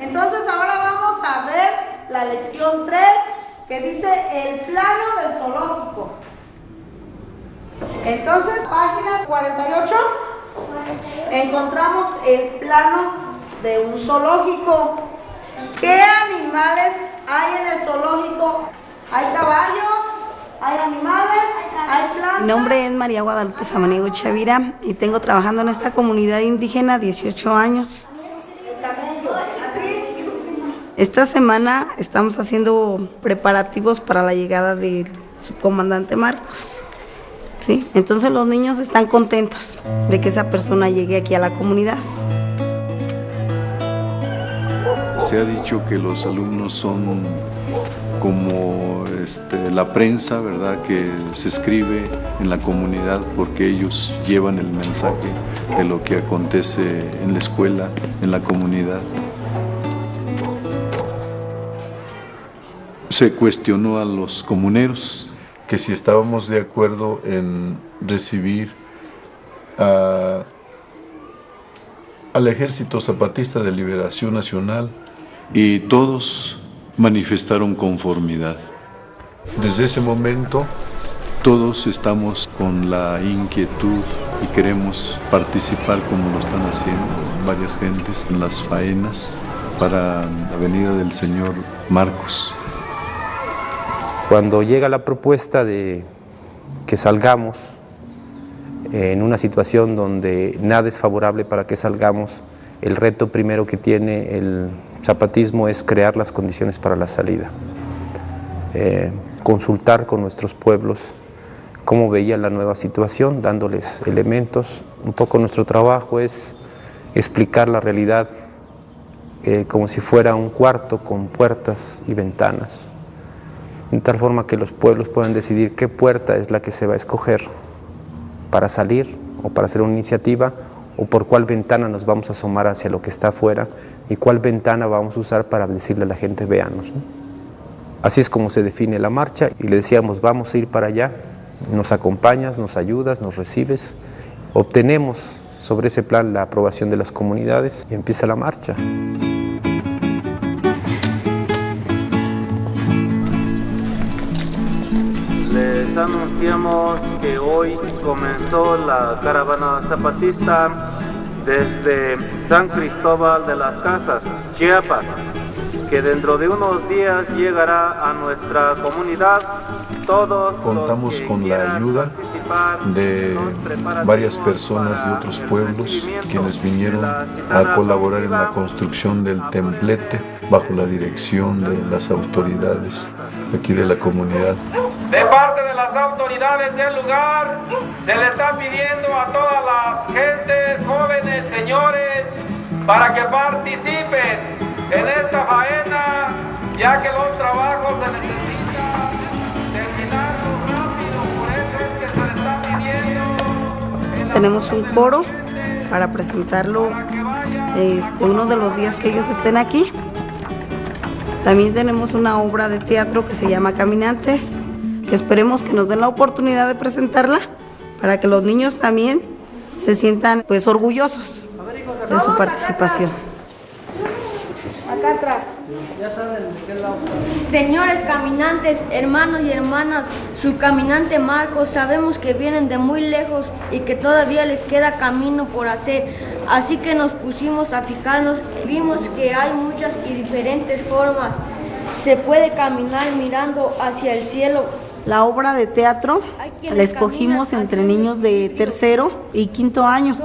Entonces ahora vamos a ver la lección 3, que dice el plano del zoológico. Entonces, página 48, encontramos el plano de un zoológico. ¿Qué animales hay en el zoológico? ¿Hay caballos? ¿Hay animales? ¿Hay plantas? Mi nombre es María Guadalupe Samaniego Chavira y tengo trabajando en esta comunidad indígena 18 años. Esta semana estamos haciendo preparativos para la llegada del subcomandante Marcos. ¿Sí? Entonces los niños están contentos de que esa persona llegue aquí a la comunidad. Se ha dicho que los alumnos son como la prensa, ¿verdad?, que se escribe en la comunidad porque ellos llevan el mensaje de lo que acontece en la escuela, en la comunidad. Se cuestionó a los comuneros que si estábamos de acuerdo en recibir al Ejército Zapatista de Liberación Nacional, y todos manifestaron conformidad. Desde ese momento todos estamos con la inquietud y queremos participar, como lo están haciendo varias gentes, en las faenas para la venida del señor Marcos. Cuando llega la propuesta de que salgamos en una situación donde nada es favorable para que salgamos, el reto primero que tiene el zapatismo es crear las condiciones para la salida. Consultar con nuestros pueblos cómo veían la nueva situación, dándoles elementos. Un poco nuestro trabajo es explicar la realidad como si fuera un cuarto con puertas y ventanas, de tal forma que los pueblos puedan decidir qué puerta es la que se va a escoger para salir o para hacer una iniciativa, o por cuál ventana nos vamos a asomar hacia lo que está afuera y cuál ventana vamos a usar para decirle a la gente, véanos, ¿no? Así es como se define la marcha, y le decíamos, vamos a ir para allá, nos acompañas, nos ayudas, nos recibes, obtenemos sobre ese plan la aprobación de las comunidades y empieza la marcha. Les anunciamos que hoy comenzó la caravana zapatista desde San Cristóbal de las Casas, Chiapas, que dentro de unos días llegará a nuestra comunidad. Todos contamos con la ayuda de varias personas de otros pueblos quienes vinieron a colaborar en la construcción del templete bajo la dirección de las autoridades aquí de la comunidad. De parte de las autoridades del lugar, se le está pidiendo a todas las gentes, jóvenes, señores, para que participen en esta faena, ya que los trabajos se necesitan terminarlos rápido, por eso es que se le está pidiendo. Tenemos un coro para presentarlo uno de los días que ellos estén aquí. También tenemos una obra de teatro que se llama Caminantes, que esperemos que nos den la oportunidad de presentarla para que los niños también se sientan pues orgullosos de su participación. Acá atrás. Ya saben de qué lado están. Señores caminantes, hermanos y hermanas, su caminante Marcos, sabemos que vienen de muy lejos y que todavía les queda camino por hacer, así que nos pusimos a fijarnos y vimos que hay muchas y diferentes formas. Se puede caminar mirando hacia el cielo. La obra de teatro la escogimos entre niños de tercero y quinto año.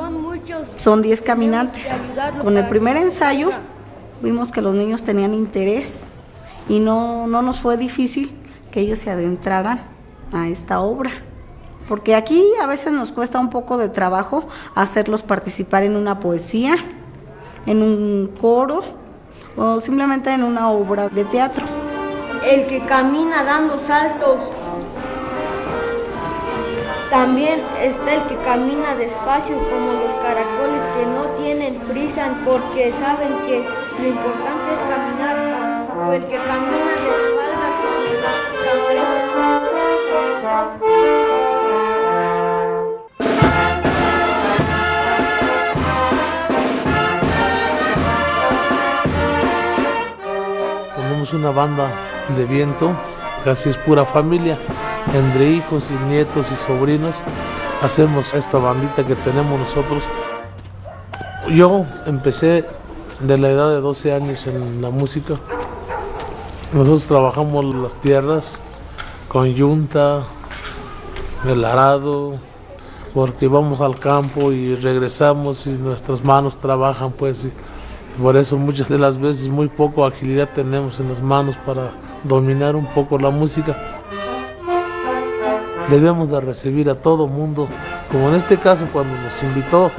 Son 10 caminantes. Con el primer ensayo vimos que los niños tenían interés y no nos fue difícil que ellos se adentraran a esta obra. Porque aquí a veces nos cuesta un poco de trabajo hacerlos participar en una poesía, en un coro o simplemente en una obra de teatro. El que camina dando saltos. También está el que camina despacio, como los caracoles que no tienen prisa porque saben que lo importante es caminar, o el que camina de espaldas como los cangrejos. tenemos una banda de viento, casi es pura familia, entre hijos y nietos y sobrinos, hacemos esta bandita que tenemos nosotros. Yo empecé de la edad de 12 años en la música. Nosotros trabajamos las tierras con yunta, el arado, porque vamos al campo y regresamos y nuestras manos trabajan, pues, y por eso muchas de las veces muy poco agilidad tenemos en las manos para dominar un poco la música. Debemos de recibir a todo mundo, como en este caso cuando nos invitó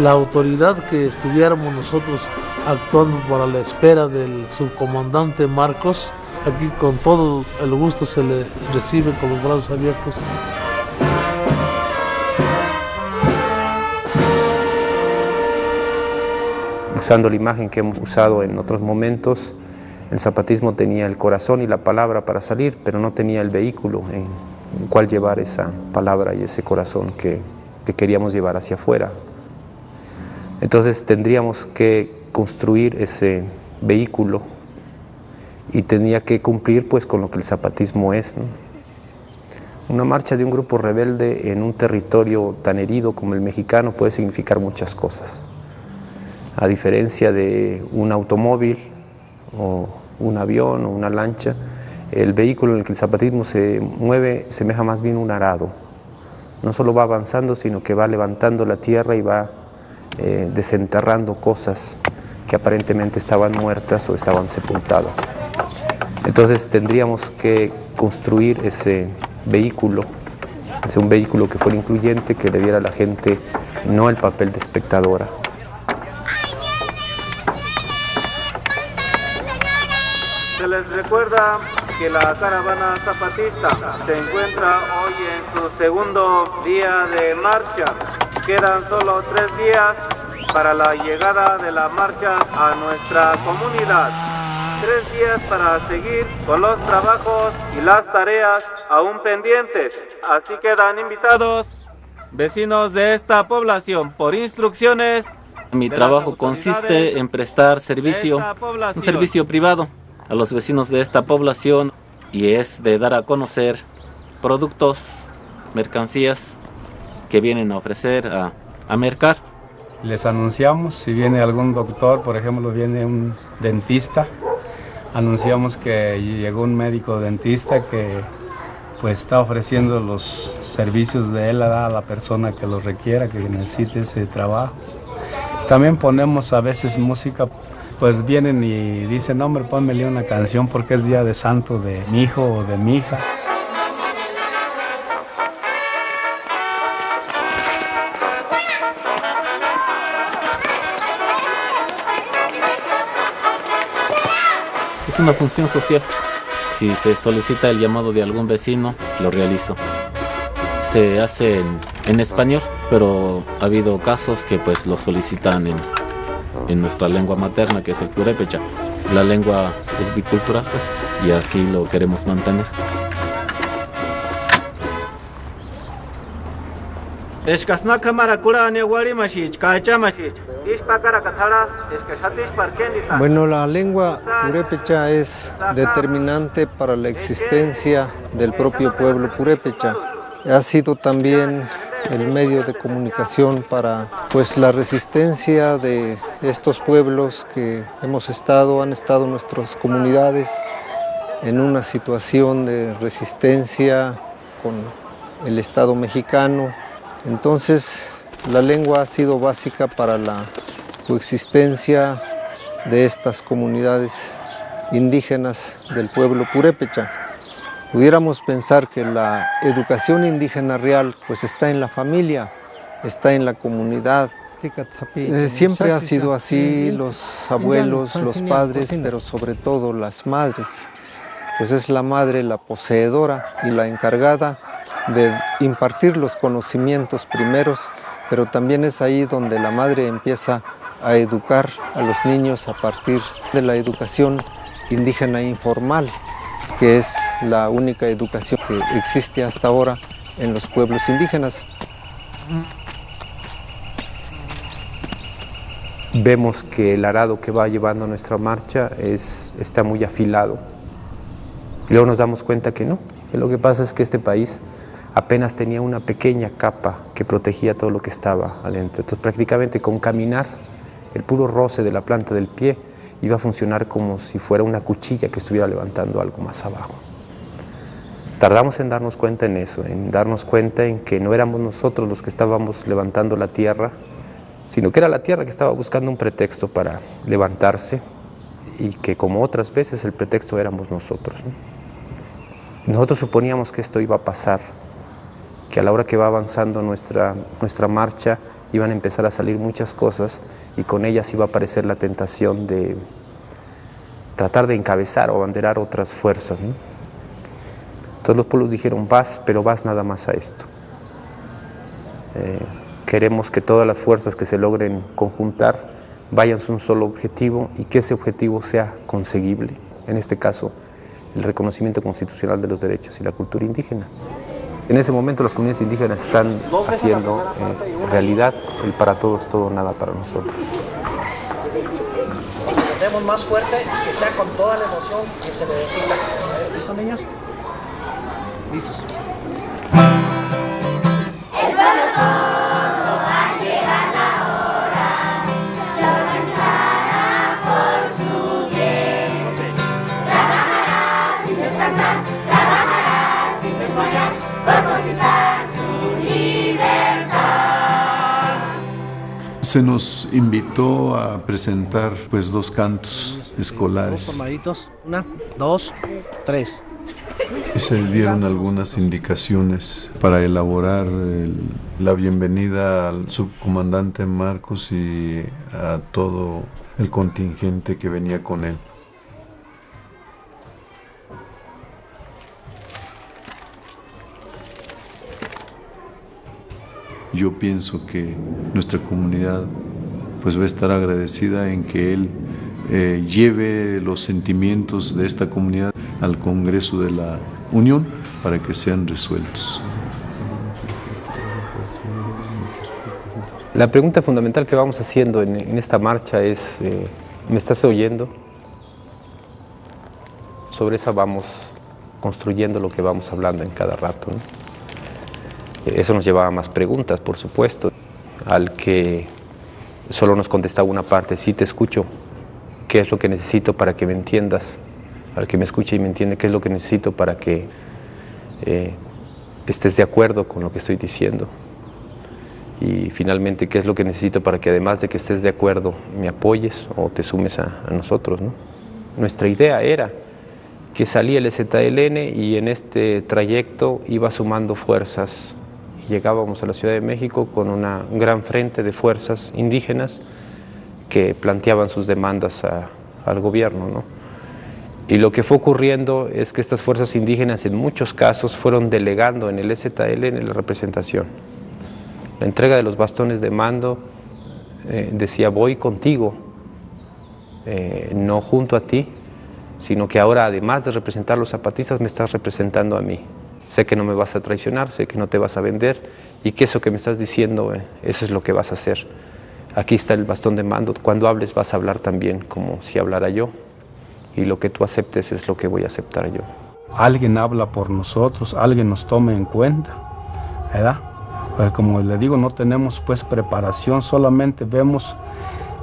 la autoridad que estuviéramos nosotros actuando para la espera del subcomandante Marcos. Aquí con todo el gusto se le recibe con los brazos abiertos. Usando la imagen que hemos usado en otros momentos, el zapatismo tenía el corazón y la palabra para salir, pero no tenía el vehículo en el cual llevar esa palabra y ese corazón que queríamos llevar hacia afuera. Entonces tendríamos que construir ese vehículo y tenía que cumplir pues con lo que el zapatismo es, ¿no? Una marcha de un grupo rebelde en un territorio tan herido como el mexicano puede significar muchas cosas. A diferencia de un automóvil o un avión o una lancha, el vehículo en el que el zapatismo se mueve semeja más bien un arado. No solo va avanzando, sino que va levantando la tierra y va desenterrando cosas que aparentemente estaban muertas o estaban sepultadas. Entonces tendríamos que construir ese vehículo, un vehículo que fuera incluyente, que le diera a la gente no el papel de espectadora. Se les recuerda que la caravana zapatista se encuentra hoy en su segundo día de marcha. Quedan solo 3 días para la llegada de la marcha a nuestra comunidad. 3 días para seguir con los trabajos y las tareas aún pendientes. Así quedan invitados vecinos de esta población por instrucciones. Mi trabajo consiste en prestar servicio, un servicio privado a los vecinos de esta población, y es de dar a conocer productos, mercancías que vienen a ofrecer a mercar. Les anunciamos si viene algún doctor, por ejemplo, viene un dentista, anunciamos que llegó un médico dentista que pues está ofreciendo los servicios de él a la persona que lo requiera, que necesite ese trabajo. También ponemos a veces música. Pues vienen y dicen, hombre, pónmele una canción porque es día de santo de mi hijo o de mi hija. Es una función social. Si se solicita el llamado de algún vecino, lo realizo. Se hace en español, pero ha habido casos que pues lo solicitan en nuestra lengua materna, que es el purépecha. La lengua es bicultural, pues, y así lo queremos mantener. Bueno, la lengua purépecha es determinante para la existencia del propio pueblo purépecha. Ha sido también el medio de comunicación para pues la resistencia de estos pueblos que han estado nuestras comunidades en una situación de resistencia con el Estado mexicano. Entonces la lengua ha sido básica para la coexistencia de estas comunidades indígenas del pueblo purépecha. Pudiéramos pensar que la educación indígena real pues está en la familia, está en la comunidad. Siempre ha sido así, los abuelos, los padres, pero sobre todo las madres. Pues es la madre la poseedora y la encargada de impartir los conocimientos primeros, pero también es ahí donde la madre empieza a educar a los niños a partir de la educación indígena informal, que es la única educación que existe hasta ahora en los pueblos indígenas. Vemos que el arado que va llevando nuestra marcha está muy afilado. Y luego nos damos cuenta que no, que lo que pasa es que este país apenas tenía una pequeña capa que protegía todo lo que estaba adentro. Entonces prácticamente con caminar, el puro roce de la planta del pie iba a funcionar como si fuera una cuchilla que estuviera levantando algo más abajo. Tardamos en darnos cuenta en eso, en darnos cuenta en que no éramos nosotros los que estábamos levantando la tierra, sino que era la tierra que estaba buscando un pretexto para levantarse y que como otras veces el pretexto éramos nosotros, ¿no? Nosotros suponíamos que esto iba a pasar, que a la hora que va avanzando nuestra marcha iban a empezar a salir muchas cosas y con ellas iba a aparecer la tentación de tratar de encabezar o abanderar otras fuerzas, ¿no? Entonces los pueblos dijeron, vas, pero vas nada más a esto. Queremos que todas las fuerzas que se logren conjuntar vayan a un solo objetivo y que ese objetivo sea conseguible. En este caso, el reconocimiento constitucional de los derechos y la cultura indígena. En ese momento las comunidades indígenas están haciendo realidad el para todos, todo, nada para nosotros. Tenemos más fuerte y que sea con toda la emoción que se necesita. ¿Listos, niños? Listos. El pueblo todo va a llegar la hora, se organizará por su bien. Trabajará sin descansar, trabajará sin desmayar, por conquistar su libertad. Se nos invitó a presentar pues 2 cantos escolares. 2 formaditos, 1, 2, 3. Y se dieron algunas indicaciones para elaborar la bienvenida al subcomandante Marcos y a todo el contingente que venía con él. Yo pienso que nuestra comunidad pues va a estar agradecida en que él lleve los sentimientos de esta comunidad al Congreso de la Unión para que sean resueltos. La pregunta fundamental que vamos haciendo en esta marcha es, ¿me estás oyendo? Sobre esa vamos construyendo lo que vamos hablando en cada rato, ¿no? Eso nos llevaba a más preguntas, por supuesto, al que solo nos contestaba una parte, sí te escucho, ¿qué es lo que necesito para que me entiendas? Al que me escuche y me entiende, ¿qué es lo que necesito para que estés de acuerdo con lo que estoy diciendo? Y finalmente, ¿qué es lo que necesito para que además de que estés de acuerdo, me apoyes o te sumes a nosotros, ¿no? Nuestra idea era que salía el EZLN y en este trayecto iba sumando fuerzas. Llegábamos a la Ciudad de México con un gran frente de fuerzas indígenas que planteaban sus demandas al gobierno, ¿no? Y lo que fue ocurriendo es que estas fuerzas indígenas en muchos casos fueron delegando en el EZLN la representación. La entrega de los bastones de mando decía voy contigo, no junto a ti, sino que ahora además de representar a los zapatistas me estás representando a mí. Sé que no me vas a traicionar, sé que no te vas a vender y que eso que me estás diciendo, eso es lo que vas a hacer. Aquí está el bastón de mando, cuando hables vas a hablar también como si hablara yo y lo que tú aceptes es lo que voy a aceptar yo. Alguien habla por nosotros, alguien nos tome en cuenta, ¿verdad? Pero como le digo, no tenemos pues preparación, solamente vemos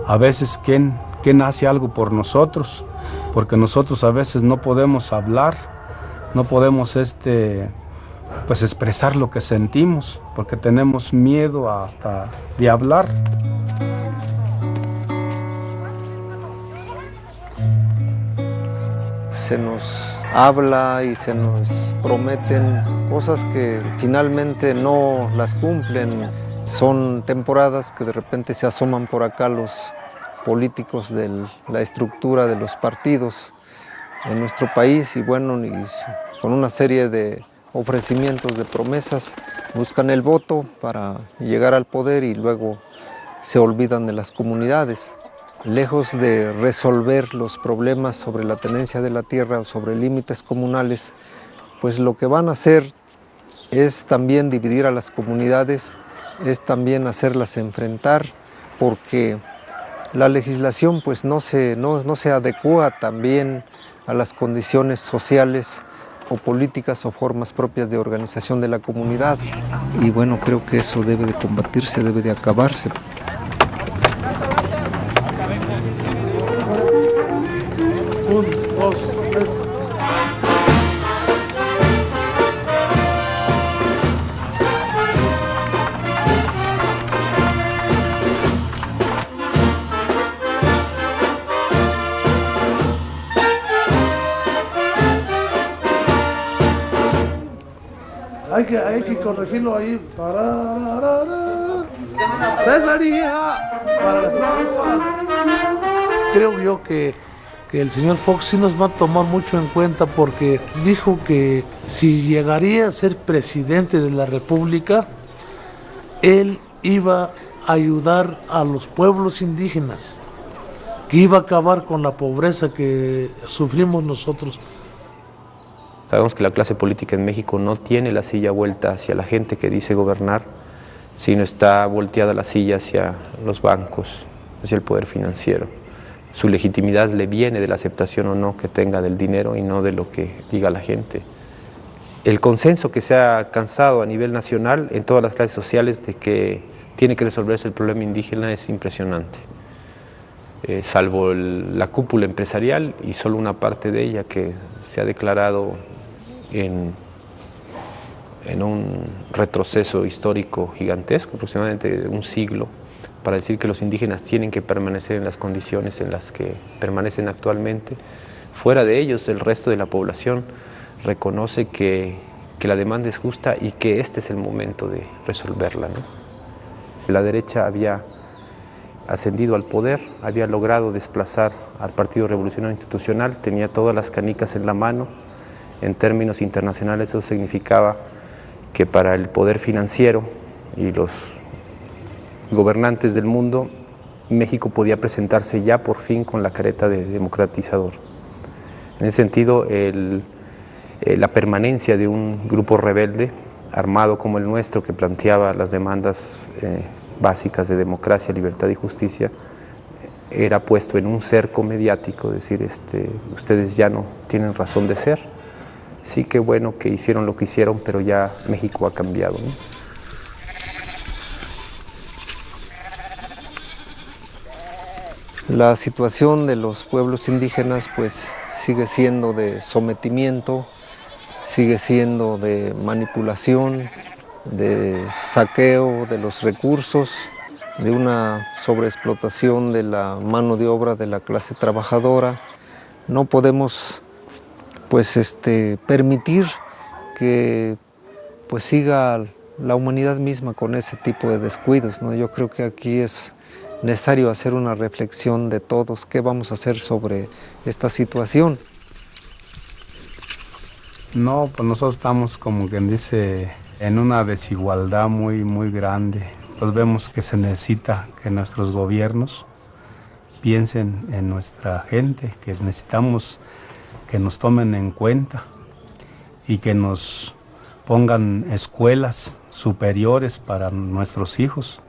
a veces quién hace algo por nosotros, porque nosotros a veces no podemos hablar, no podemos pues expresar lo que sentimos, porque tenemos miedo hasta de hablar. Se nos habla y se nos prometen cosas que finalmente no las cumplen. Son temporadas que de repente se asoman por acá los políticos de la estructura de los partidos en nuestro país y bueno, con una serie de ofrecimientos, de promesas, buscan el voto para llegar al poder y luego se olvidan de las comunidades. Lejos de resolver los problemas sobre la tenencia de la tierra o sobre límites comunales, pues lo que van a hacer es también dividir a las comunidades, es también hacerlas enfrentar, porque la legislación pues no se adecúa también a las condiciones sociales o políticas o formas propias de organización de la comunidad. Y bueno, creo que eso debe de combatirse, debe de acabarse. Un, dos, tres. Hay que corregirlo ahí. Cesaría para las nuevas. Creo yo que el señor Fox sí nos va a tomar mucho en cuenta, porque dijo que si llegaría a ser presidente de la República, él iba a ayudar a los pueblos indígenas, que iba a acabar con la pobreza que sufrimos nosotros. Sabemos que la clase política en México no tiene la silla vuelta hacia la gente que dice gobernar, sino está volteada la silla hacia los bancos, hacia el poder financiero. Su legitimidad le viene de la aceptación o no que tenga del dinero y no de lo que diga la gente. El consenso que se ha alcanzado a nivel nacional en todas las clases sociales de que tiene que resolverse el problema indígena es impresionante. Salvo la cúpula empresarial y solo una parte de ella que se ha declarado en un retroceso histórico gigantesco, aproximadamente un siglo, para decir que los indígenas tienen que permanecer en las condiciones en las que permanecen actualmente. Fuera de ellos, el resto de la población reconoce que la demanda es justa y que este es el momento de resolverla, ¿no? La derecha había ascendido al poder, había logrado desplazar al Partido Revolucionario Institucional, tenía todas las canicas en la mano. En términos internacionales eso significaba que para el poder financiero y los gobernantes del mundo, México podía presentarse ya por fin con la careta de democratizador. En ese sentido, la permanencia de un grupo rebelde, armado como el nuestro, que planteaba las demandas básicas de democracia, libertad y justicia, era puesto en un cerco mediático, decir, ustedes ya no tienen razón de ser. Sí, qué bueno que hicieron lo que hicieron, pero ya México ha cambiado, ¿no? La situación de los pueblos indígenas pues sigue siendo de sometimiento, sigue siendo de manipulación, de saqueo de los recursos, de una sobreexplotación de la mano de obra de la clase trabajadora. No podemos pues permitir que pues siga la humanidad misma con ese tipo de descuidos, ¿no? Yo creo que aquí es necesario hacer una reflexión de todos, qué vamos a hacer sobre esta situación. No, pues nosotros estamos, como quien dice, en una desigualdad muy grande. Pues vemos que se necesita que nuestros gobiernos piensen en nuestra gente, que necesitamos que nos tomen en cuenta y que nos pongan escuelas superiores para nuestros hijos,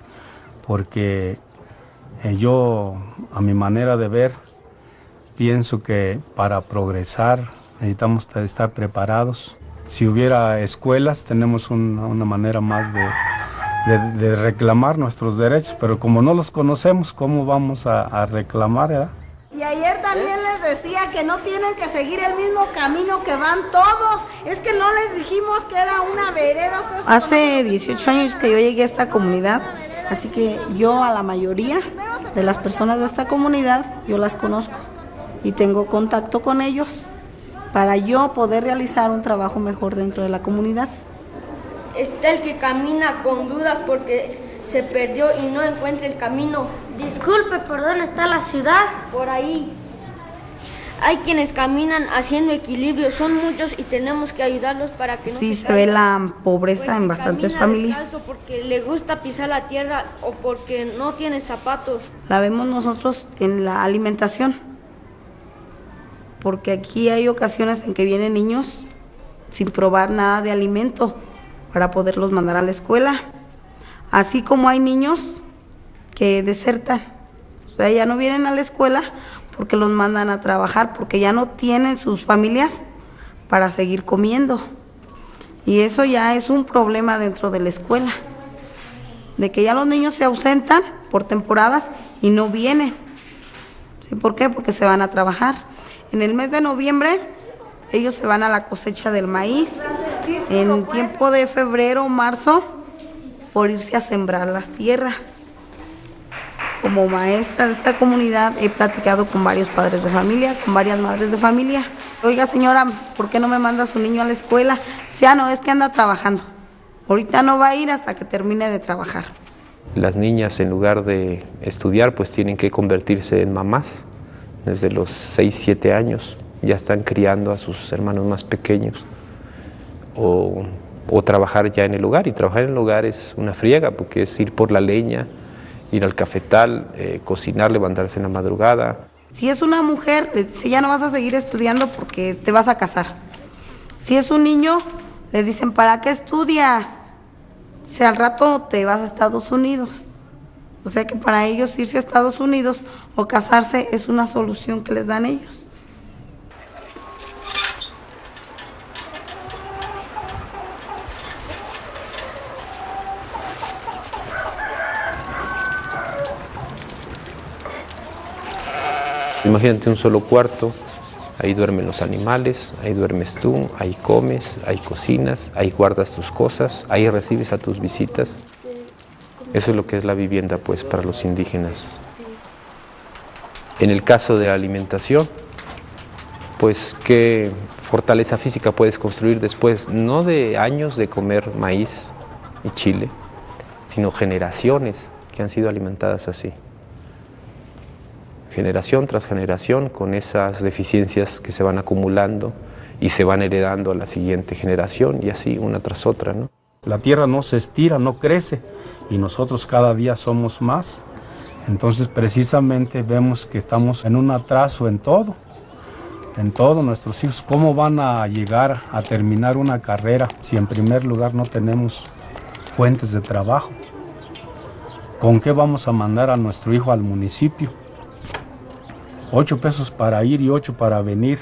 porque yo, a mi manera de ver, pienso que para progresar necesitamos estar preparados. Si hubiera escuelas, tenemos una manera más de reclamar nuestros derechos, pero como no los conocemos, ¿cómo vamos a reclamar, verdad? Y ayer también les decía que no tienen que seguir el mismo camino que van todos. Es que no les dijimos que era una vereda. Hace 18 años que yo llegué a esta comunidad, así que yo a la mayoría de las personas de esta comunidad, yo las conozco y tengo contacto con ellos para yo poder realizar un trabajo mejor dentro de la comunidad. Está el que camina con dudas porque se perdió y no encuentra el camino. Disculpe, ¿por dónde está la ciudad? Por ahí. Hay quienes caminan haciendo equilibrio, son muchos y tenemos que ayudarlos para que no sí se ve la pobreza en bastantes familias. Porque le gusta pisar la tierra o porque no tiene zapatos. La vemos nosotros en la alimentación, porque aquí hay ocasiones en que vienen niños sin probar nada de alimento para poderlos mandar a la escuela, así como hay niños que desertan, o sea, ya no vienen a la escuela porque los mandan a trabajar, porque ya no tienen sus familias para seguir comiendo. Y eso ya es un problema dentro de la escuela, de que ya los niños se ausentan por temporadas y no vienen. ¿Sí? ¿Por qué? Porque se van a trabajar. En el mes de noviembre ellos se van a la cosecha del maíz, en tiempo de febrero o marzo, por irse a sembrar las tierras. Como maestra de esta comunidad he platicado con varios padres de familia, con varias madres de familia. Oiga señora, ¿por qué no me manda a su niño a la escuela? Dice, no, es que anda trabajando. Ahorita no va a ir hasta que termine de trabajar. Las niñas, en lugar de estudiar, pues tienen que convertirse en mamás. Desde los 6, 7 años ya están criando a sus hermanos más pequeños. O trabajar ya en el hogar, y trabajar en el hogar es una friega, porque es ir por la leña, ir al cafetal, cocinar, levantarse en la madrugada. Si es una mujer, le dice, ya no vas a seguir estudiando porque te vas a casar. Si es un niño, le dicen, ¿para qué estudias? Si al rato te vas a Estados Unidos. O sea que para ellos irse a Estados Unidos o casarse es una solución que les dan ellos. Imagínate un solo cuarto, ahí duermen los animales, ahí duermes tú, ahí comes, ahí cocinas, ahí guardas tus cosas, ahí recibes a tus visitas. Eso es lo que es la vivienda, pues, para los indígenas. En el caso de la alimentación, pues, ¿qué fortaleza física puedes construir después? No de años de comer maíz y chile, sino generaciones que han sido alimentadas así. Generación tras generación, con esas deficiencias que se van acumulando y se van heredando a la siguiente generación, y así una tras otra, ¿no? La tierra no se estira, no crece, y nosotros cada día somos más. Entonces precisamente vemos que estamos en un atraso en todo nuestros hijos. ¿Cómo van a llegar a terminar una carrera si en primer lugar no tenemos fuentes de trabajo? ¿Con qué vamos a mandar a nuestro hijo al municipio? 8 pesos para ir y 8 para venir,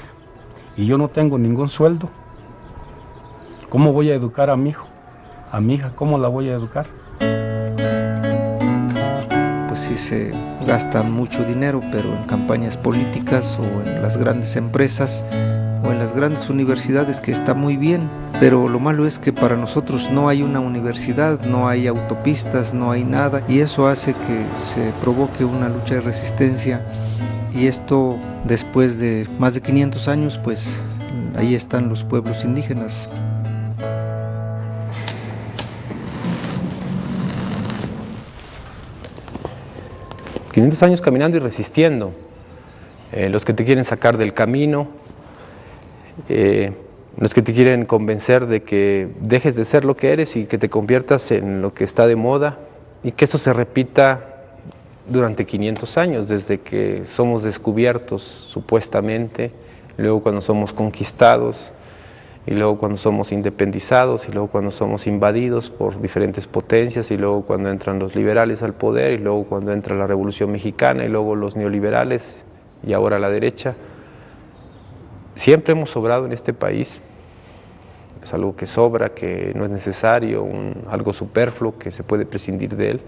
y yo no tengo ningún sueldo. ¿Cómo voy a educar a mi hijo? A mi hija, ¿cómo la voy a educar? Pues sí se gasta mucho dinero, pero en campañas políticas o en las grandes empresas o en las grandes universidades, que está muy bien, pero lo malo es que para nosotros no hay una universidad, no hay autopistas, no hay nada, y eso hace que se provoque una lucha de resistencia. Y esto, después de más de 500 años, pues ahí están los pueblos indígenas. ...500 años caminando y resistiendo. Los que te quieren sacar del camino, los que te quieren convencer de que dejes de ser lo que eres y que te conviertas en lo que está de moda, y que eso se repita durante 500 años, desde que somos descubiertos supuestamente, luego cuando somos conquistados, y luego cuando somos independizados, y luego cuando somos invadidos por diferentes potencias, y luego cuando entran los liberales al poder, y luego cuando entra la Revolución Mexicana, y luego los neoliberales, y ahora la derecha. Siempre hemos sobrado en este país. Es algo que sobra, que no es necesario, algo superfluo, que se puede prescindir de él.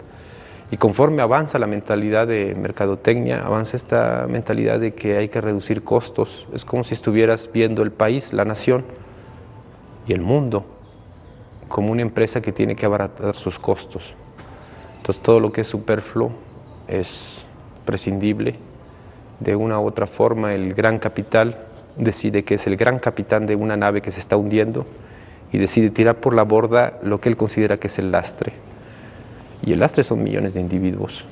Y conforme avanza la mentalidad de mercadotecnia, avanza esta mentalidad de que hay que reducir costos. Es como si estuvieras viendo el país, la nación y el mundo como una empresa que tiene que abaratar sus costos. Entonces todo lo que es superfluo es prescindible. De una u otra forma el gran capital decide que es el gran capitán de una nave que se está hundiendo y decide tirar por la borda lo que él considera que es el lastre. Y el lastre son millones de individuos.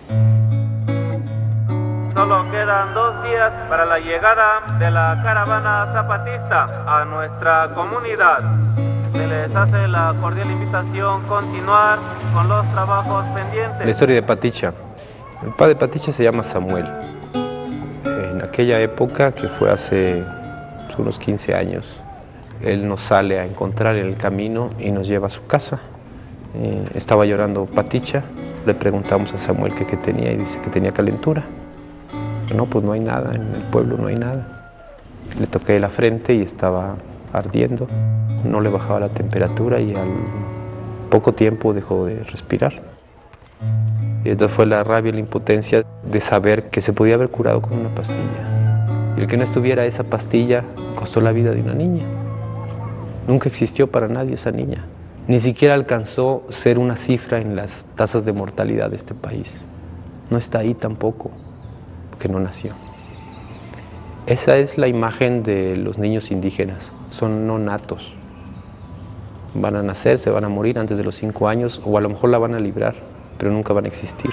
Solo quedan 2 días para la llegada de la caravana zapatista a nuestra comunidad. Se les hace la cordial invitación a continuar con los trabajos pendientes. La historia de Paticha. El padre de Paticha se llama Samuel. En aquella época, que fue hace unos 15 años, él nos sale a encontrar en el camino y nos lleva a su casa. Estaba llorando Paticha, le preguntamos a Samuel qué tenía y dice que tenía calentura. No, pues no hay nada, en el pueblo no hay nada. Le toqué la frente y estaba ardiendo, no le bajaba la temperatura y al poco tiempo dejó de respirar. Y esta fue la rabia y la impotencia de saber que se podía haber curado con una pastilla. Y el que no estuviera esa pastilla costó la vida de una niña. Nunca existió para nadie esa niña. Ni siquiera alcanzó ser una cifra en las tasas de mortalidad de este país. No está ahí tampoco, porque no nació. Esa es la imagen de los niños indígenas. Son no natos. Van a nacer, se van a morir antes de los 5 años, o a lo mejor la van a librar, pero nunca van a existir.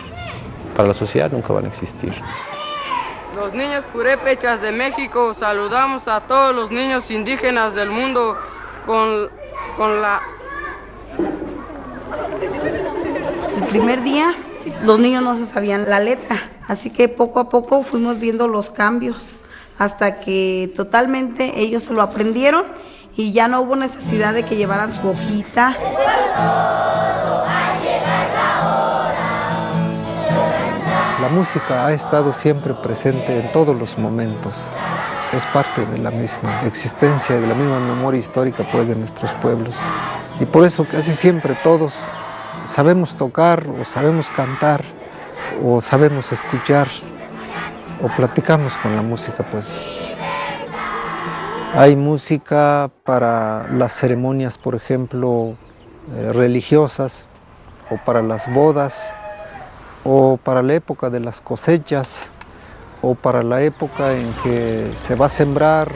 Para la sociedad nunca van a existir. Los niños purépechas de México saludamos a todos los niños indígenas del mundo con la... El primer día los niños no se sabían la letra, así que poco a poco fuimos viendo los cambios, hasta que totalmente ellos se lo aprendieron y ya no hubo necesidad de que llevaran su hojita. La música ha estado siempre presente en todos los momentos. Es parte de la misma existencia y de la misma memoria histórica pues, de nuestros pueblos. Y por eso casi siempre todos sabemos tocar o sabemos cantar o sabemos escuchar o platicamos con la música pues. Hay música para las ceremonias, por ejemplo, religiosas o para las bodas o para la época de las cosechas o para la época en que se va a sembrar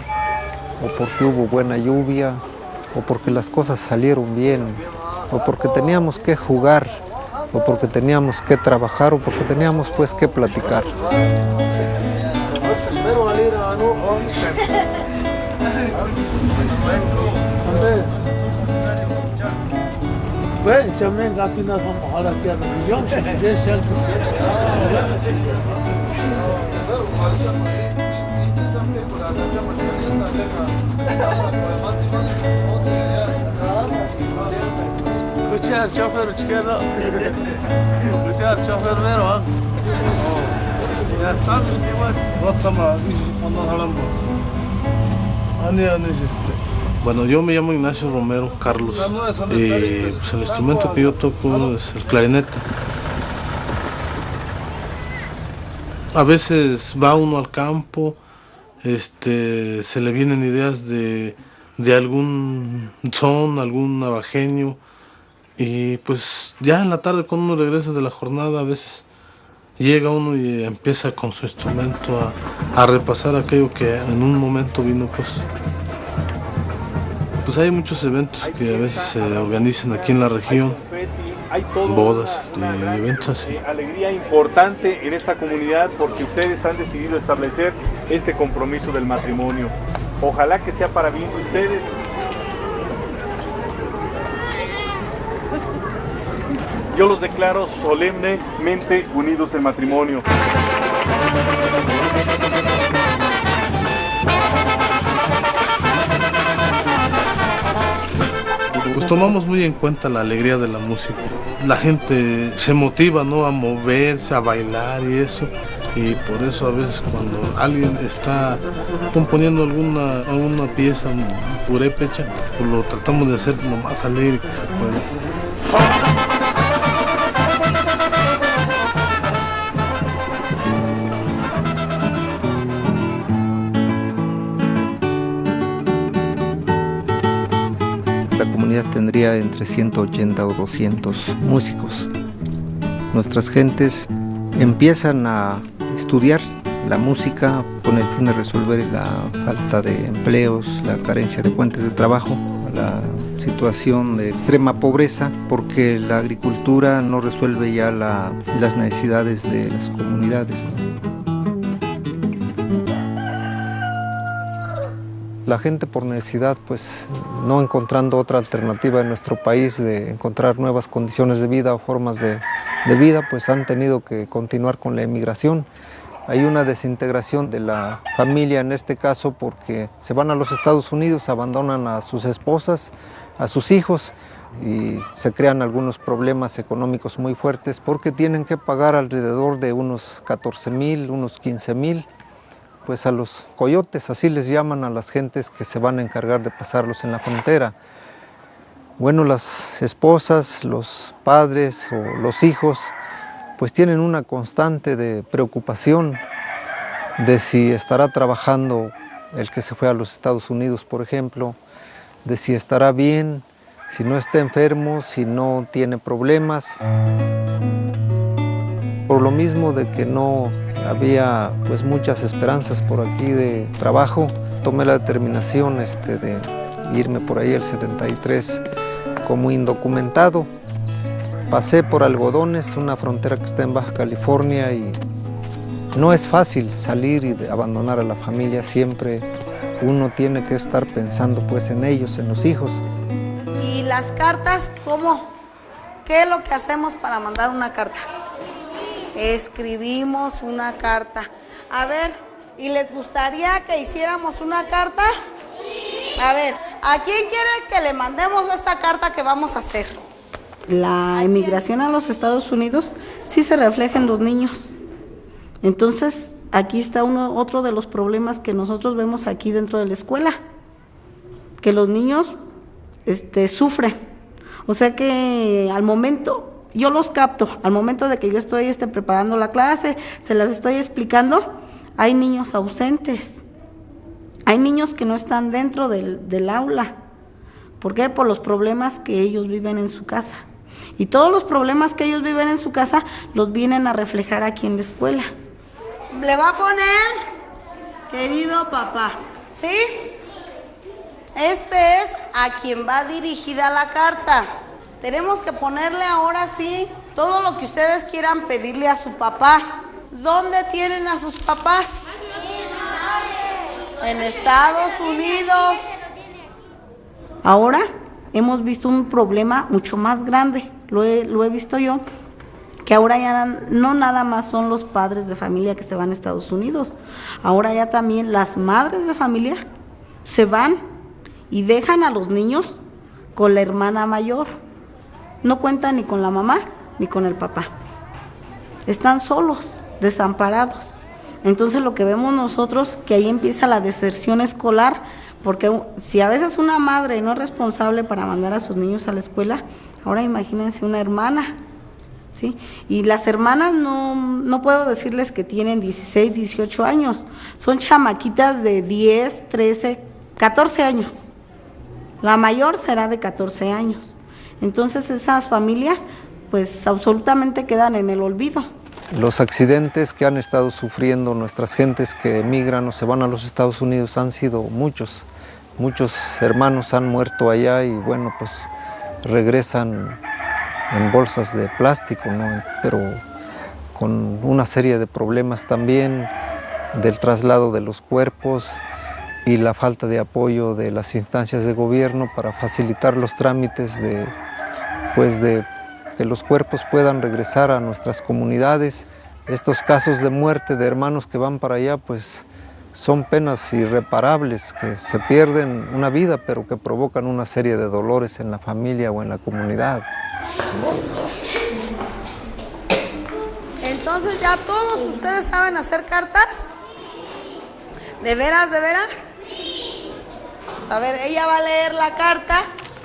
o porque hubo buena lluvia o porque las cosas salieron bien o porque teníamos que jugar o porque teníamos que trabajar o porque teníamos pues que platicar. Bueno, yo me llamo Ignacio Romero Carlos. Pues el instrumento que yo toco es el clarinete. A veces va uno al campo, se le vienen ideas de algún son, algún navajeño, y pues ya en la tarde cuando uno regresa de la jornada a veces llega uno y empieza con su instrumento a repasar aquello que en un momento vino pues hay muchos eventos que a veces se organizan aquí en la región, bodas y eventos así. Alegría importante en esta comunidad porque ustedes han decidido establecer este compromiso del matrimonio. Ojalá que sea para bien de ustedes. Yo los declaro solemnemente unidos en matrimonio. Pues tomamos muy en cuenta la alegría de la música. La gente se motiva, ¿no?, a moverse, a bailar y eso. Y por eso a veces cuando alguien está componiendo alguna pieza purépecha, pues lo tratamos de hacer lo más alegre que se pueda. Tendría entre 180 o 200 músicos. Nuestras gentes empiezan a estudiar la música con el fin de resolver la falta de empleos, la carencia de fuentes de trabajo, la situación de extrema pobreza, porque la agricultura no resuelve ya las necesidades de las comunidades. La gente por necesidad, pues no encontrando otra alternativa en nuestro país de encontrar nuevas condiciones de vida o formas de vida, pues han tenido que continuar con la emigración. Hay una desintegración de la familia en este caso porque se van a los Estados Unidos, abandonan a sus esposas, a sus hijos y se crean algunos problemas económicos muy fuertes porque tienen que pagar alrededor de unos 14,000, unos 15,000 pues a los coyotes, así les llaman a las gentes que se van a encargar de pasarlos en la frontera. Bueno, las esposas, los padres o los hijos, pues tienen una constante de preocupación de si estará trabajando el que se fue a los Estados Unidos, por ejemplo, de si estará bien, si no está enfermo, si no tiene problemas. Por lo mismo de que no había pues muchas esperanzas por aquí de trabajo, tomé la determinación de irme por ahí el 73 como indocumentado. Pasé por Algodones, una frontera que está en Baja California, y no es fácil salir y abandonar a la familia. Siempre uno tiene que estar pensando pues en ellos, en los hijos. ¿Y las cartas cómo? ¿Qué es lo que hacemos para mandar una carta? Escribimos una carta. A ver, ¿y les gustaría que hiciéramos una carta? Sí. A ver, ¿a quién quiere que le mandemos esta carta que vamos a hacer? La emigración a los Estados Unidos sí se refleja en los niños. Entonces, aquí está otro de los problemas que nosotros vemos aquí dentro de la escuela, que los niños sufren. O sea que al momento, yo los capto, al momento de que yo estoy preparando la clase, se las estoy explicando, hay niños ausentes, hay niños que no están dentro del aula. ¿Por qué? Por los problemas que ellos viven en su casa. Y todos los problemas que ellos viven en su casa los vienen a reflejar aquí en la escuela. Le va a poner, querido papá, ¿sí? Este es a quien va dirigida la carta. Tenemos que ponerle ahora sí todo lo que ustedes quieran pedirle a su papá. ¿Dónde tienen a sus papás? En Estados Unidos. Ahora hemos visto un problema mucho más grande, lo he visto yo, que ahora ya no nada más son los padres de familia que se van a Estados Unidos, ahora ya también las madres de familia se van y dejan a los niños con la hermana mayor. No cuentan ni con la mamá ni con el papá. Están solos, desamparados. Entonces lo que vemos nosotros, que ahí empieza la deserción escolar, porque si a veces una madre no es responsable para mandar a sus niños a la escuela, ahora imagínense una hermana, ¿sí? Y las hermanas no puedo decirles que tienen 16, 18 años, son chamaquitas de 10, 13, 14 años. La mayor será de 14 años. Entonces esas familias pues absolutamente quedan en el olvido. Los accidentes que han estado sufriendo nuestras gentes que emigran o se van a los Estados Unidos han sido muchos. Muchos hermanos han muerto allá y bueno, pues regresan en bolsas de plástico, ¿no? Pero con una serie de problemas también del traslado de los cuerpos y la falta de apoyo de las instancias de gobierno para facilitar los trámites de que los cuerpos puedan regresar a nuestras comunidades. Estos casos de muerte de hermanos que van para allá, pues son penas irreparables, que se pierden una vida, pero que provocan una serie de dolores en la familia o en la comunidad. Entonces, ¿ya todos ustedes saben hacer cartas? ¿De veras, de veras? A ver, ella va a leer la carta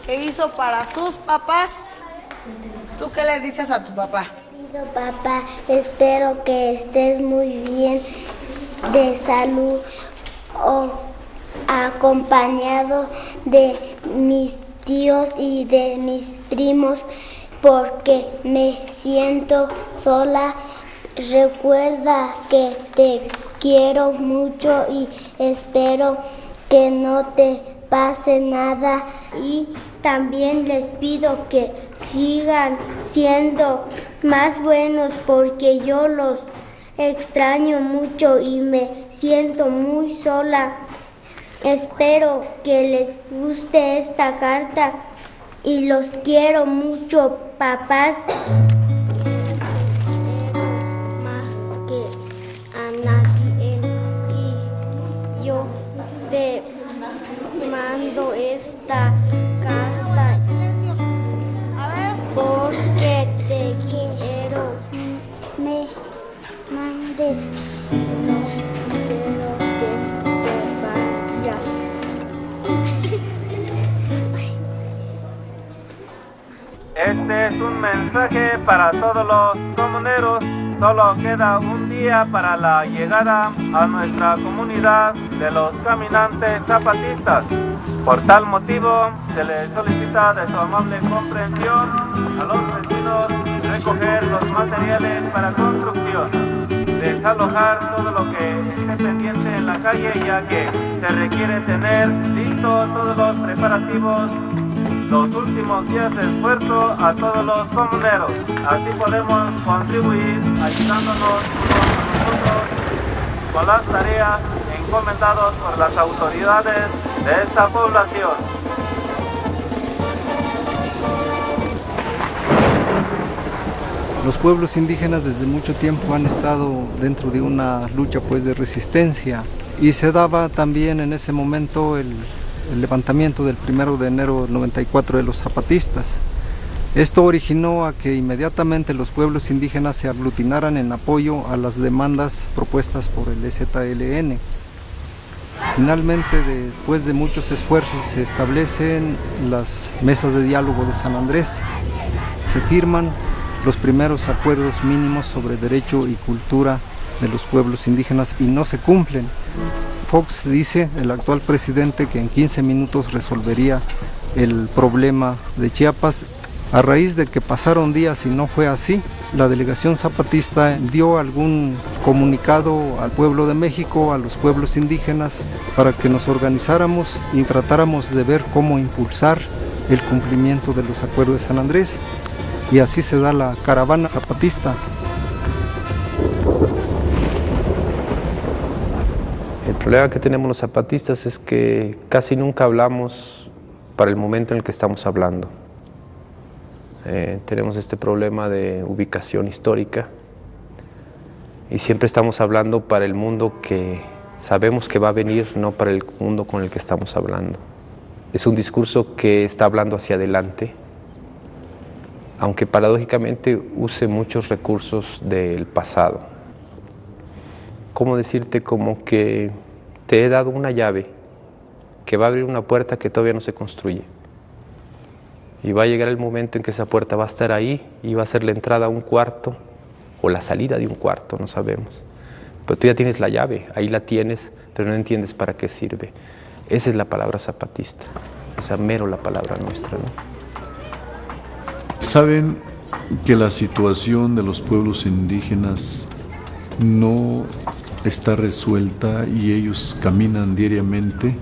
que hizo para sus papás. ¿Tú qué le dices a tu papá? Papá, espero que estés muy bien de salud o acompañado de mis tíos y de mis primos porque me siento sola. Recuerda que te quiero mucho y espero que no te pase nada, y también les pido que sigan siendo más buenos porque yo los extraño mucho y me siento muy sola. Espero que les guste esta carta y los quiero mucho, papás. Más que a nadie, y yo te mando esta carta porque te quiero. Me mandes, no quiero. mensaje para todos los comuneros. Solo queda un día para la llegada a nuestra comunidad de los caminantes zapatistas. Por tal motivo, se les solicita de su amable comprensión a los vecinos recoger los materiales para construcción, desalojar todo lo que esté pendiente en la calle, ya que se requiere tener listo todos los preparativos los últimos días de esfuerzo a todos los comuneros. Así podemos contribuir ayudándonos unos a nosotros con las tareas encomendadas por las autoridades de esta población. Los pueblos indígenas desde mucho tiempo han estado dentro de una lucha pues de resistencia, y se daba también en ese momento el levantamiento del 1 de enero del 94 de los zapatistas. Esto originó a que inmediatamente los pueblos indígenas se aglutinaran en apoyo a las demandas propuestas por el EZLN. Finalmente, después de muchos esfuerzos, se establecen las mesas de diálogo de San Andrés. Se firman los primeros acuerdos mínimos sobre derecho y cultura de los pueblos indígenas y no se cumplen. Fox dice, el actual presidente, que en 15 minutos resolvería el problema de Chiapas. A raíz de que pasaron días y no fue así, la delegación zapatista dio algún comunicado al pueblo de México, a los pueblos indígenas, para que nos organizáramos y tratáramos de ver cómo impulsar el cumplimiento de los acuerdos de San Andrés. Y así se da la caravana zapatista. El problema que tenemos los zapatistas es que casi nunca hablamos para el momento en el que estamos hablando. Tenemos este problema de ubicación histórica y siempre estamos hablando para el mundo que sabemos que va a venir, no para el mundo con el que estamos hablando. Es un discurso que está hablando hacia adelante, aunque paradójicamente use muchos recursos del pasado. ¿Cómo decirte? Como que te he dado una llave que va a abrir una puerta que todavía no se construye. Y va a llegar el momento en que esa puerta va a estar ahí y va a ser la entrada a un cuarto o la salida de un cuarto, no sabemos. Pero tú ya tienes la llave, ahí la tienes, pero no entiendes para qué sirve. Esa es la palabra zapatista, o sea, mero la palabra nuestra, ¿no? Saben que la situación de los pueblos indígenas no está resuelta y ellos caminan diariamente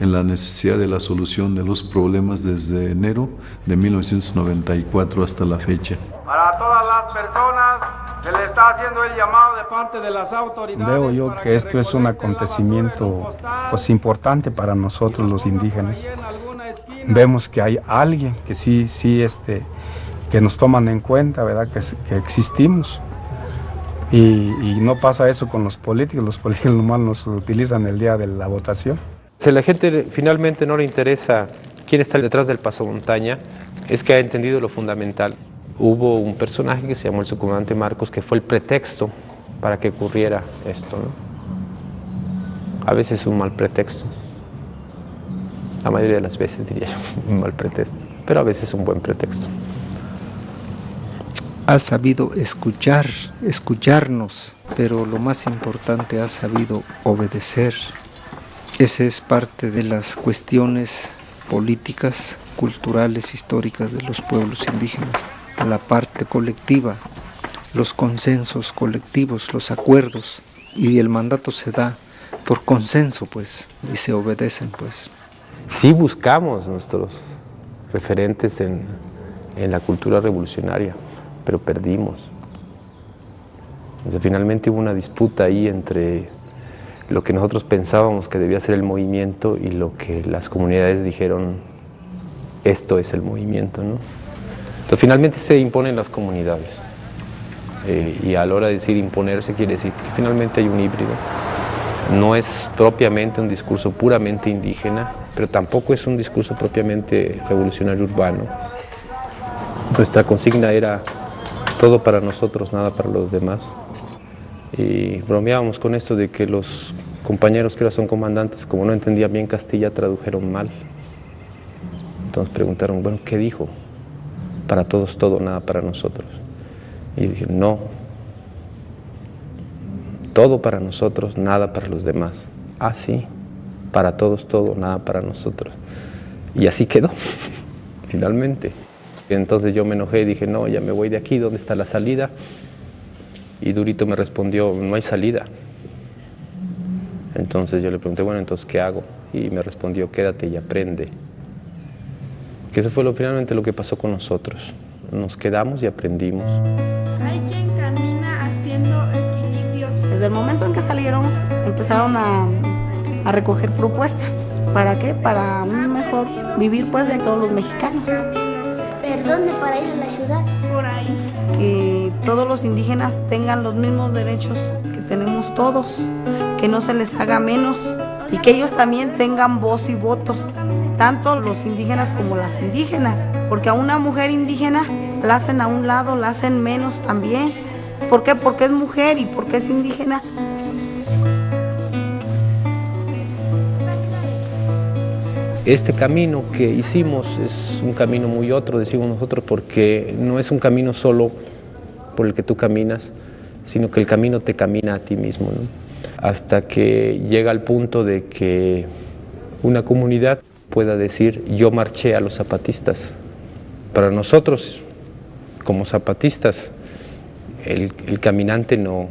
en la necesidad de la solución de los problemas desde enero de 1994 hasta la fecha. Para todas las personas se le está haciendo el llamado de parte de las autoridades. Veo yo que esto es un acontecimiento pues importante para nosotros los indígenas. Vemos que hay alguien que sí que nos toman en cuenta, ¿verdad? Que existimos. Y no pasa eso con los políticos nomás nos utilizan el día de la votación. Si a la gente finalmente no le interesa quién está detrás del pasamontaña, es que ha entendido lo fundamental. Hubo un personaje que se llamó el subcomandante Marcos, que fue el pretexto para que ocurriera esto, ¿no? A veces un mal pretexto. La mayoría de las veces diría yo, un mal pretexto, pero a veces un buen pretexto. Ha sabido escucharnos, pero lo más importante, ha sabido obedecer. Esa es parte de las cuestiones políticas, culturales, históricas de los pueblos indígenas. La parte colectiva, los consensos colectivos, los acuerdos, y el mandato se da por consenso, pues, y se obedecen, pues. Sí buscamos nuestros referentes en la cultura revolucionaria, pero perdimos. O sea, finalmente hubo una disputa ahí entre lo que nosotros pensábamos que debía ser el movimiento y lo que las comunidades dijeron, esto es el movimiento, ¿no? Entonces finalmente se imponen las comunidades. Y a la hora de decir imponerse quiere decir que finalmente hay un híbrido. No es propiamente un discurso puramente indígena, pero tampoco es un discurso propiamente revolucionario urbano. Nuestra consigna era todo para nosotros, nada para los demás. Y bromeábamos con esto de que los compañeros que ahora son comandantes, como no entendían bien Castilla, tradujeron mal. Entonces preguntaron, bueno, ¿qué dijo? para todos todo, nada para nosotros. Y dije, no, todo para nosotros, nada para los demás. Ah, sí, para todos todo, nada para nosotros. Y así quedó, finalmente. Entonces yo me enojé y dije, no, ya me voy de aquí, ¿dónde está la salida? Y Durito me respondió, no hay salida. Entonces yo le pregunté, bueno, entonces, ¿qué hago? Y me respondió, quédate y aprende. Que eso fue finalmente lo que pasó con nosotros. Nos quedamos y aprendimos. Hay quien camina haciendo equilibrios. Desde el momento en que salieron, empezaron a recoger propuestas. ¿Para qué? Para un mejor vivir pues de todos los mexicanos. ¿Pero dónde para ir a la ciudad? Por ahí. Que todos los indígenas tengan los mismos derechos que tenemos todos, que no se les haga menos y que ellos también tengan voz y voto, tanto los indígenas como las indígenas, porque a una mujer indígena la hacen a un lado, la hacen menos también. ¿Por qué? Porque es mujer y porque es indígena. Este camino que hicimos es un camino muy otro, decimos nosotros, porque no es un camino solo por el que tú caminas, sino que el camino te camina a ti mismo, ¿no? Hasta que llega al punto de que una comunidad pueda decir, yo marché a los zapatistas. Para nosotros, como zapatistas, el caminante no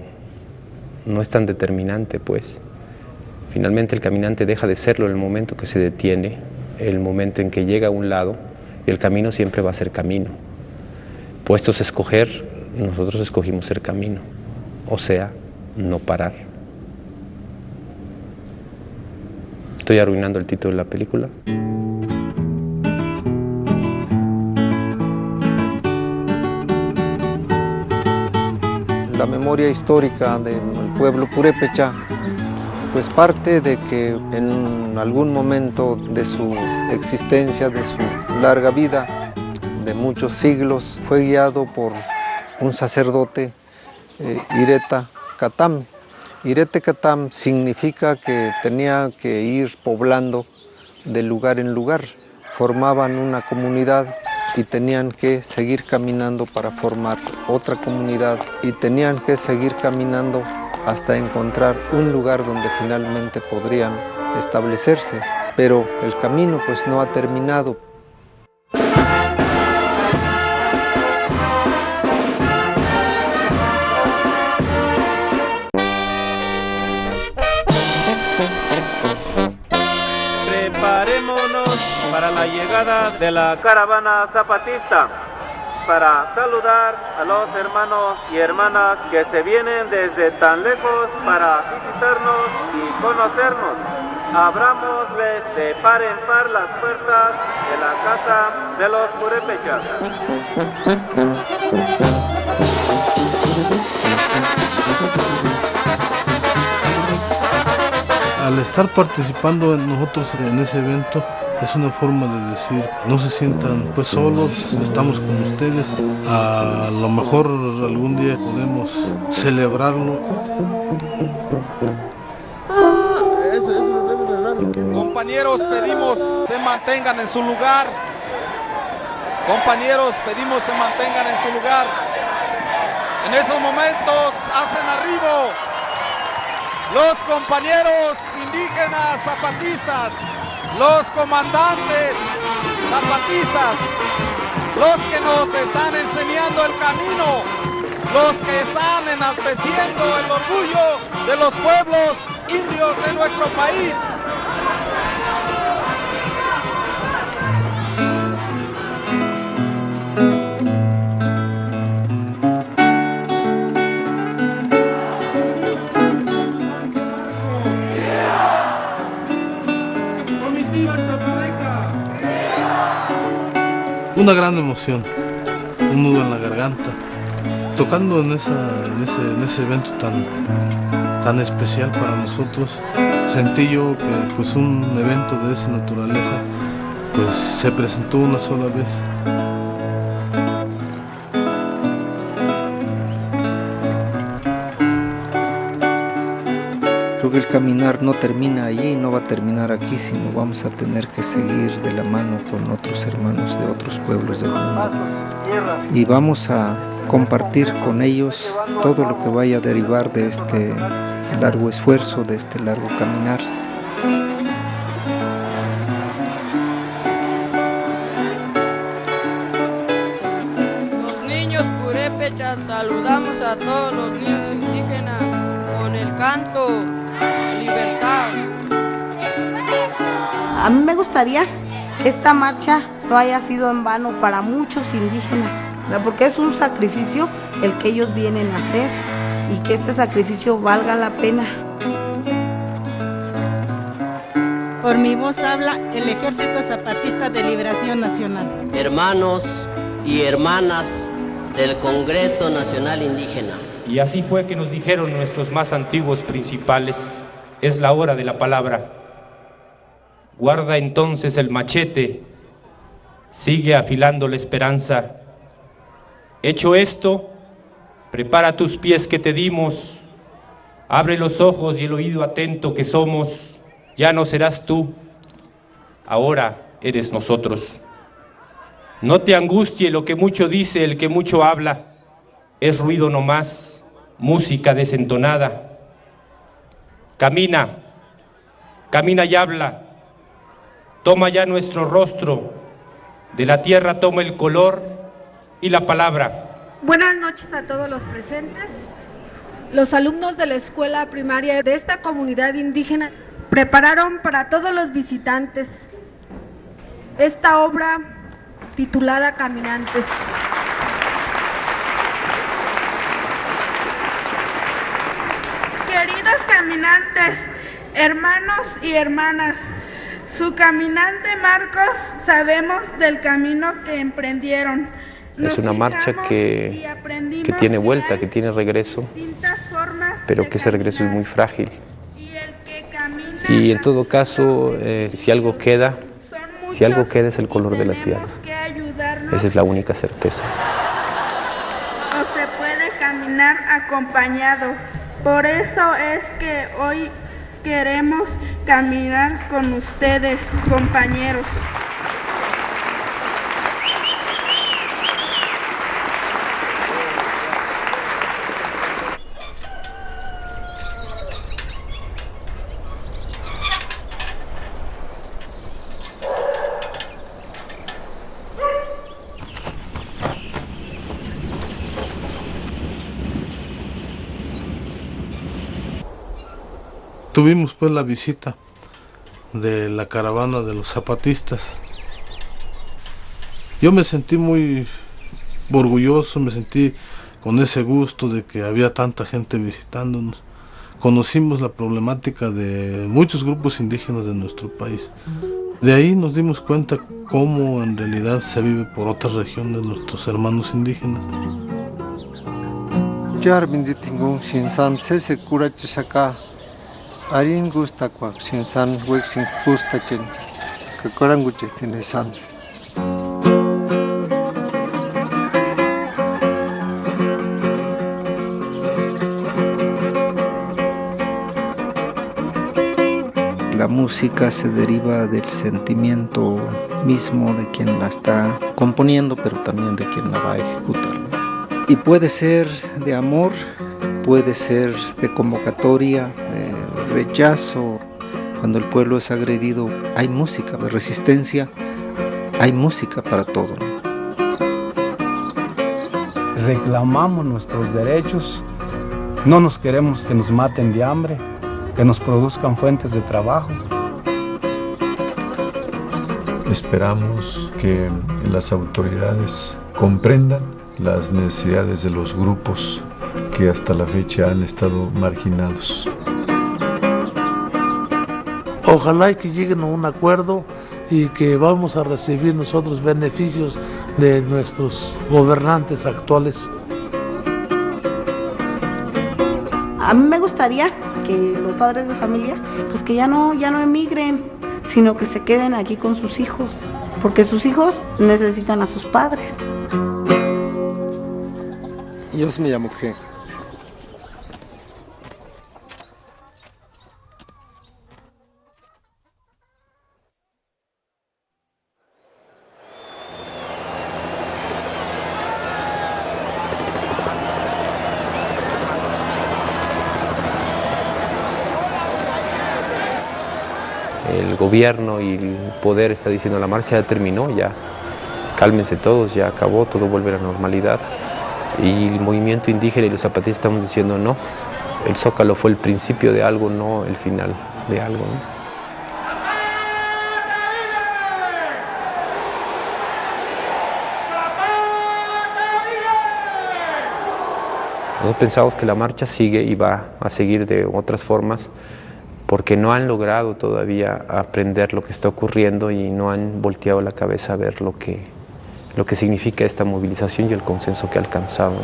es tan determinante, pues. Finalmente el caminante deja de serlo en el momento que se detiene, el momento en que llega a un lado, y el camino siempre va a ser camino. Puestos a escoger, nosotros escogimos ser camino, o sea, no parar. ¿Estoy arruinando el título de la película? La memoria histórica del pueblo purépecha pues parte de que en algún momento de su existencia, de su larga vida, de muchos siglos, fue guiado por un sacerdote, Ireta Catam. Irete Catam significa que tenía que ir poblando de lugar en lugar. Formaban una comunidad y tenían que seguir caminando para formar otra comunidad y tenían que seguir caminando hasta encontrar un lugar donde finalmente podrían establecerse. Pero el camino pues no ha terminado. Preparémonos para la llegada de la caravana zapatista, para saludar a los hermanos y hermanas que se vienen desde tan lejos para visitarnos y conocernos. Abrámosles de par en par las puertas de la casa de los purépechas. Al estar participando nosotros en ese evento, es una forma de decir, no se sientan pues solos, estamos con ustedes, a lo mejor algún día podemos celebrarlo. Compañeros, pedimos se mantengan en su lugar. Compañeros, pedimos se mantengan en su lugar. En esos momentos hacen arribo los compañeros indígenas zapatistas, los comandantes zapatistas, los que nos están enseñando el camino, los que están enalteciendo el orgullo de los pueblos indios de nuestro país. Una gran emoción, un nudo en la garganta, tocando en ese evento tan especial para nosotros. Sentí yo que pues un evento de esa naturaleza pues se presentó una sola vez. Creo que el caminar no termina allí, no va a terminar aquí, sino vamos a tener que seguir de la mano con otros hermanos de otros pueblos del mundo. Y vamos a compartir con ellos todo lo que vaya a derivar de este largo esfuerzo, de este largo caminar. Los niños purépechas saludamos a todos los niños indígenas con el canto Libertad. A mí me gustaría que esta marcha no haya sido en vano para muchos indígenas, ¿verdad? Porque es un sacrificio el que ellos vienen a hacer y que este sacrificio valga la pena. Por mi voz habla el Ejército Zapatista de Liberación Nacional. Hermanos y hermanas del Congreso Nacional Indígena. Y así fue que nos dijeron nuestros más antiguos principales: es la hora de la palabra. Guarda entonces el machete, sigue afilando la esperanza. Hecho esto, prepara tus pies que te dimos, abre los ojos y el oído atento que somos. Ya no serás tú, ahora eres nosotros. No te angustie lo que mucho dice el que mucho habla, es ruido nomás, música desentonada. Camina, camina y habla, toma ya nuestro rostro, de la tierra toma el color y la palabra. Buenas noches a todos los presentes. Los alumnos de la escuela primaria de esta comunidad indígena prepararon para todos los visitantes esta obra titulada Caminantes. Queridos caminantes, hermanos y hermanas, su caminante Marcos, sabemos del camino que emprendieron. Es una marcha que tiene vuelta, que tiene regreso, pero que ese regreso es muy frágil. Y en todo caso, si algo queda es el color de la tierra. Esa es la única certeza. No se puede caminar acompañado. Por eso es que hoy queremos caminar con ustedes, compañeros. Tuvimos pues la visita de la caravana de los zapatistas. Yo me sentí muy orgulloso, me sentí con ese gusto de que había tanta gente visitándonos. Conocimos la problemática de muchos grupos indígenas de nuestro país. De ahí nos dimos cuenta cómo en realidad se vive por otras regiones de nuestros hermanos indígenas. Arin gusta cuac sin san huex sin gusta chen que coran guches tiene san. La música se deriva del sentimiento mismo de quien la está componiendo, pero también de quien la va a ejecutar. Y puede ser de amor, puede ser de convocatoria, rechazo. Cuando el pueblo es agredido, hay música de resistencia, hay música para todo. Reclamamos nuestros derechos, no nos queremos que nos maten de hambre, que nos produzcan fuentes de trabajo. Esperamos que las autoridades comprendan las necesidades de los grupos que hasta la fecha han estado marginados. Ojalá y que lleguen a un acuerdo y que vamos a recibir nosotros beneficios de nuestros gobernantes actuales. A mí me gustaría que los padres de familia, pues que ya no emigren, sino que se queden aquí con sus hijos, porque sus hijos necesitan a sus padres. Yo me llamo ¿qué? el gobierno y el poder está diciendo la marcha ya terminó, ya cálmense todos, ya acabó, todo vuelve a la normalidad. Y el movimiento indígena y los zapatistas estamos diciendo no, el Zócalo fue el principio de algo, no el final de algo, ¿no? Nosotros pensamos que la marcha sigue y va a seguir de otras formas porque no han logrado todavía aprender lo que está ocurriendo y no han volteado la cabeza a ver lo que significa esta movilización y el consenso que ha alcanzado.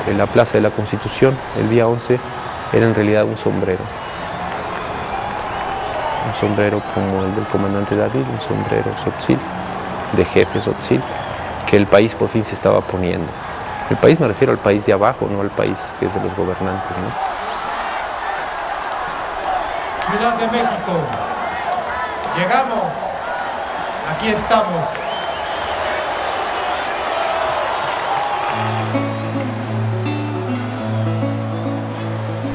En la Plaza de la Constitución, el día 11, era en realidad un sombrero como el del comandante David, un sombrero Tzotzil, de jefe Tzotzil, que el país por fin se estaba poniendo. El país me refiero al país de abajo, no al país que es de los gobernantes, ¿no? Ciudad de México, llegamos, aquí estamos.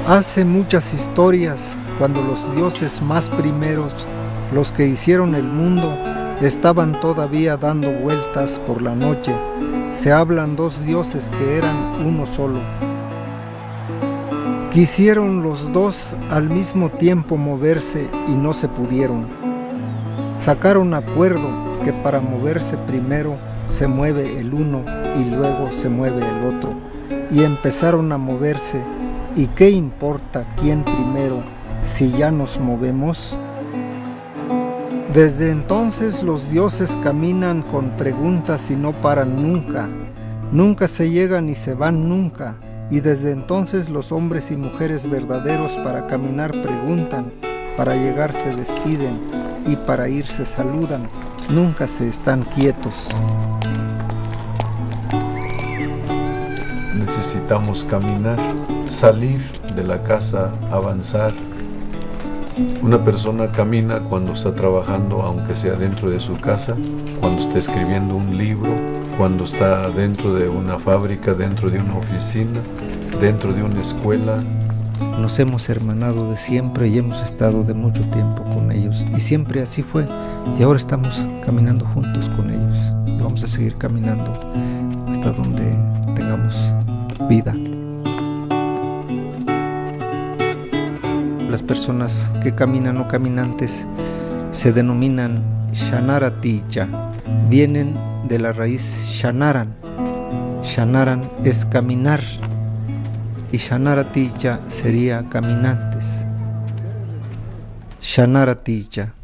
Hace muchas historias, cuando los dioses más primeros, los que hicieron el mundo, estaban todavía dando vueltas por la noche, se hablan dos dioses que eran uno solo. Quisieron los dos al mismo tiempo moverse y no se pudieron. Sacaron acuerdo que para moverse primero se mueve el uno y luego se mueve el otro, y empezaron a moverse. ¿Y qué importa quién primero si ya nos movemos? Desde entonces los dioses caminan con preguntas y no paran nunca. Nunca se llegan ni se van nunca. Y desde entonces los hombres y mujeres verdaderos para caminar preguntan, para llegar se despiden y para ir se saludan. Nunca se están quietos. Necesitamos caminar, salir de la casa, avanzar. Una persona camina cuando está trabajando, aunque sea dentro de su casa, cuando está escribiendo un libro, cuando está dentro de una fábrica, dentro de una oficina, dentro de una escuela. Nos hemos hermanado de siempre y hemos estado de mucho tiempo con ellos. Y siempre así fue. Y ahora estamos caminando juntos con ellos. Y vamos a seguir caminando hasta donde tengamos vida. Las personas que caminan o caminantes se denominan Shanaratiya. Vienen de la raíz Shanaran. Shanaran es caminar y Shanaratiya sería caminantes. Shanaratiya.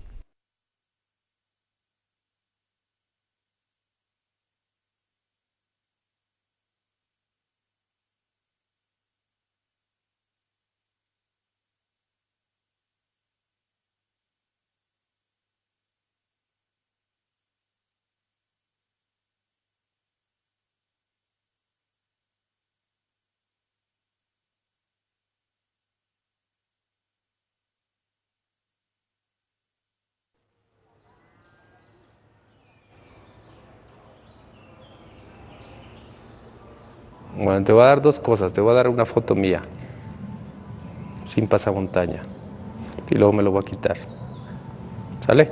Bueno, te voy a dar dos cosas. Te voy a dar una foto mía, sin pasamontaña, y luego me lo voy a quitar. ¿Sale?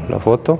La foto.